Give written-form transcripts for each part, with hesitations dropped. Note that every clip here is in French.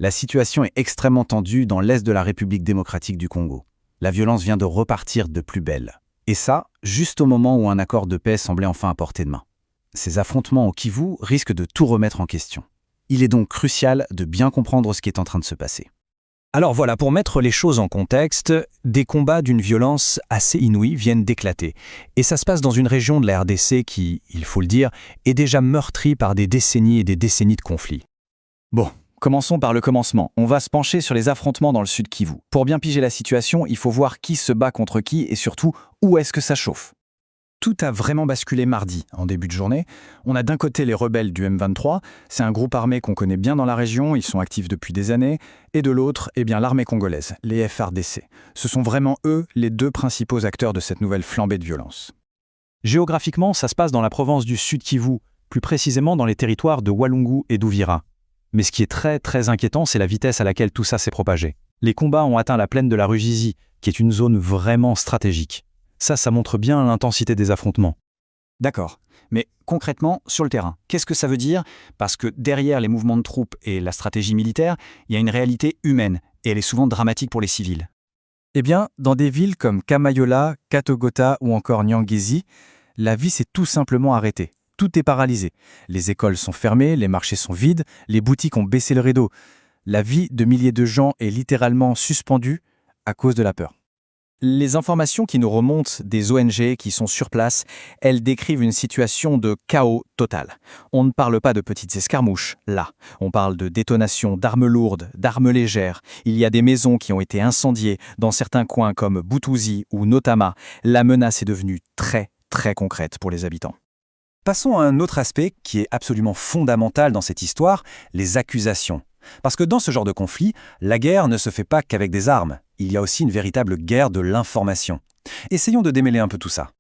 La situation est extrêmement tendue dans l'est de la République démocratique du Congo. La violence vient de repartir de plus belle. Et ça, juste au moment où un accord de paix semblait enfin à portée de main. Ces affrontements au Kivu risquent de tout remettre en question. Il est donc crucial de bien comprendre ce qui est en train de se passer. Alors voilà, pour mettre les choses en contexte, des combats d'une violence assez inouïe viennent d'éclater. Et ça se passe dans une région de la RDC qui, il faut le dire, est déjà meurtrie par des décennies et des décennies de conflits. Bon, commençons par le commencement. On va se pencher sur les affrontements dans le sud Kivu. Pour bien piger la situation, il faut voir qui se bat contre qui et surtout où est-ce que ça chauffe. Tout a vraiment basculé mardi, en début de journée. On a d'un côté les rebelles du M23, c'est un groupe armé qu'on connaît bien dans la région, ils sont actifs depuis des années, et de l'autre, l'armée congolaise, les FARDC. Ce sont vraiment eux les deux principaux acteurs de cette nouvelle flambée de violence. Géographiquement, ça se passe dans la province du Sud Kivu, plus précisément dans les territoires de Walungu et d'Uvira. Mais ce qui est très très inquiétant, c'est la vitesse à laquelle tout ça s'est propagé. Les combats ont atteint la plaine de la Ruzizi, qui est une zone vraiment stratégique. Ça montre bien l'intensité des affrontements. D'accord. Mais concrètement, sur le terrain, qu'est-ce que ça veut dire? Parce que derrière les mouvements de troupes et la stratégie militaire, il y a une réalité humaine, et elle est souvent dramatique pour les civils. Eh bien, dans des villes comme Kamayola, Katogota ou encore Nyangezi, la vie s'est tout simplement arrêtée. Tout est paralysé. Les écoles sont fermées, les marchés sont vides, les boutiques ont baissé le rideau. La vie de milliers de gens est littéralement suspendue à cause de la peur. Les informations qui nous remontent des ONG qui sont sur place, elles décrivent une situation de chaos total. On ne parle pas de petites escarmouches, là. On parle de détonations d'armes lourdes, d'armes légères. Il y a des maisons qui ont été incendiées dans certains coins comme Butuzi ou Notama. La menace est devenue très, très concrète pour les habitants. Passons à un autre aspect qui est absolument fondamental dans cette histoire, les accusations. Parce que dans ce genre de conflit, la guerre ne se fait pas qu'avec des armes. Il y a aussi une véritable guerre de l'information. Essayons de démêler un peu tout ça.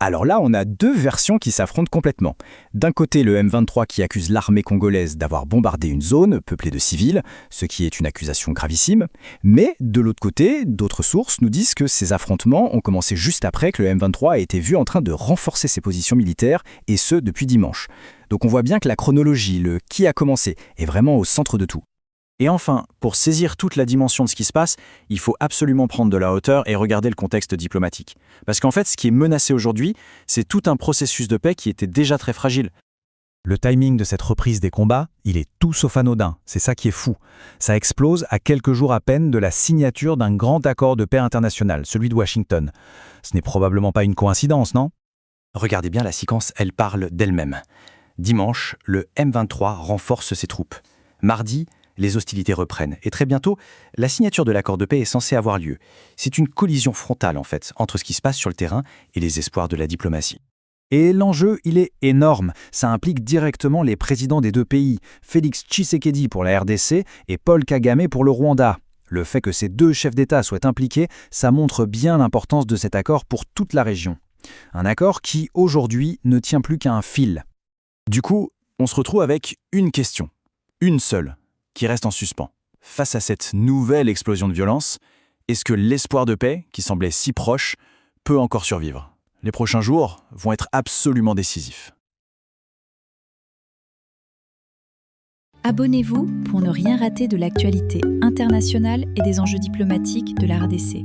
Alors là, on a deux versions qui s'affrontent complètement. D'un côté, le M23 qui accuse l'armée congolaise d'avoir bombardé une zone peuplée de civils, ce qui est une accusation gravissime. Mais de l'autre côté, d'autres sources nous disent que ces affrontements ont commencé juste après que le M23 a été vu en train de renforcer ses positions militaires, et ce depuis dimanche. Donc on voit bien que la chronologie, le qui a commencé, est vraiment au centre de tout. Et enfin, pour saisir toute la dimension de ce qui se passe, il faut absolument prendre de la hauteur et regarder le contexte diplomatique. Parce qu'en fait, ce qui est menacé aujourd'hui, c'est tout un processus de paix qui était déjà très fragile. Le timing de cette reprise des combats, il est tout sauf anodin. C'est ça qui est fou. Ça explose à quelques jours à peine de la signature d'un grand accord de paix international, celui de Washington. Ce n'est probablement pas une coïncidence, non? Regardez bien la séquence, elle parle d'elle-même. Dimanche, le M23 renforce ses troupes. Mardi, les hostilités reprennent. Et très bientôt, la signature de l'accord de paix est censée avoir lieu. C'est une collision frontale, en fait, entre ce qui se passe sur le terrain et les espoirs de la diplomatie. Et l'enjeu, il est énorme. Ça implique directement les présidents des deux pays, Félix Tshisekedi pour la RDC et Paul Kagame pour le Rwanda. Le fait que ces deux chefs d'État soient impliqués, ça montre bien l'importance de cet accord pour toute la région. Un accord qui, aujourd'hui, ne tient plus qu'à un fil. Du coup, on se retrouve avec une question, une seule, qui reste en suspens. Face à cette nouvelle explosion de violence, est-ce que l'espoir de paix, qui semblait si proche, peut encore survivre? Les prochains jours vont être absolument décisifs. Abonnez-vous pour ne rien rater de l'actualité internationale et des enjeux diplomatiques de la RDC.